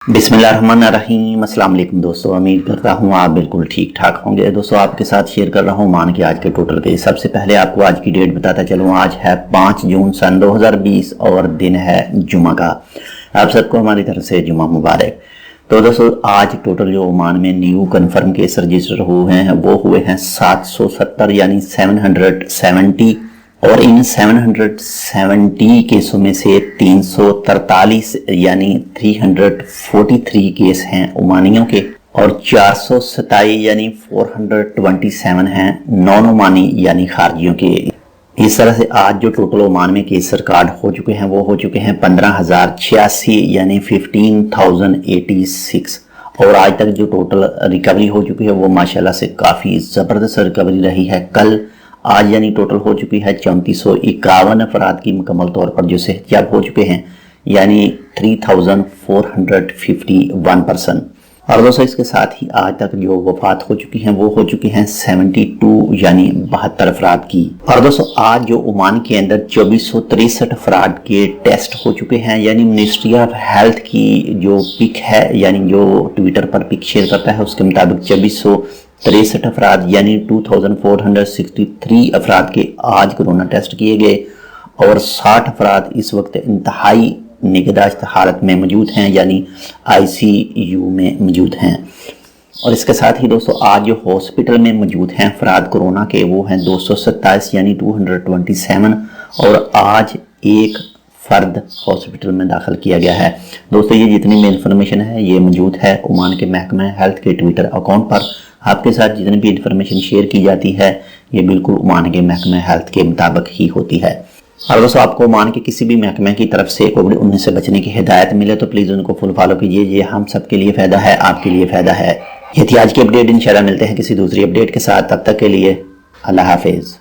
बिस्मिल्लाहिर्रहमानिर्रहीम। अस्सलाम वालेकुम दोस्तों, उम्मीद करता हूँ आप बिल्कुल ठीक ठाक होंगे। दोस्तों आपके साथ शेयर कर रहा हूँ ओमान के आज के टोटल के। सबसे पहले आपको आज की डेट बताता चलूँ, आज है 5 जून सन 2020 और दिन है जुमा का। आप सबको हमारी तरफ से जुमा मुबारक। तो दोस्तों आज टोटल जो ओमान में न्यू कन्फर्म केस रजिस्टर हुए हैं वो हुए हैं 770 यानी 770, और इन 770 केसों में से 343 यानी 343 केस हैं ओमानियों के, और 427 यानी 427 हैं नॉन ओमानी यानी खारजियों के। इस तरह से आज जो टोटल ओमान में केस रिकॉर्ड हो चुके हैं वो हो चुके हैं 15,086 यानी 15,086। और आज तक जो टोटल रिकवरी हो चुकी है वो माशाल्लाह से काफ़ी ज़बरदस्त रिकवरी रही है। कल आज यानी टोटल हो चुकी है 3451 अफराद की मुकम्मल तौर पर जो सेहतयाब हो चुके हैं, यानी 3451 पर्सन। और दोस्तों इसके साथ ही आज तक जो वफात हो चुकी हैं वो हो चुकी हैं 72 यानी 72 अफराद की। और दोस्तों आज जो ओमान के अंदर 2463 अफराद के टेस्ट हो चुके हैं, यानी मिनिस्ट्री ऑफ हेल्थ की जो पिक है, यानी जो ट्विटर पर पिक शेयर करता है उसके मुताबिक 2463 अफराद यानी 2463 अफराद के आज कोरोना टेस्ट किए गए, और 60 अफराद इस वक्त इंतहाई निगहदाश्त हालत में मौजूद हैं यानी ICU में मौजूद हैं। और इसके साथ ही दोस्तों आज जो हॉस्पिटल में मौजूद हैं अफराद कोरोना के वो हैं 227 यानी 227, और आज एक फ़र्द हॉस्पिटल में दाखिल किया गया है। दोस्तों ये जितनी भी इंफॉर्मेशन है ये मौजूद है ओमान के महकमा हेल्थ के ट्विटर अकाउंट पर। आपके साथ जितनी भी इंफॉर्मेशन शेयर की जाती है ये बिल्कुल ओमान के महकमा हेल्थ के मुताबिक ही होती है। और दोस्तों आपको ओमान के किसी भी महकमे की तरफ से कोविड-19 से बचने की हिदायत मिले तो प्लीज़ उनको फुल फॉलो कीजिए। ये हम सब के लिए फ़ायदा है, आपके लिए फ़ायदा है। ये थी आज की अपडेट। इंशाल्लाह मिलते हैं किसी दूसरी अपडेट के साथ, तब तक के लिए अल्लाह हाफिज़।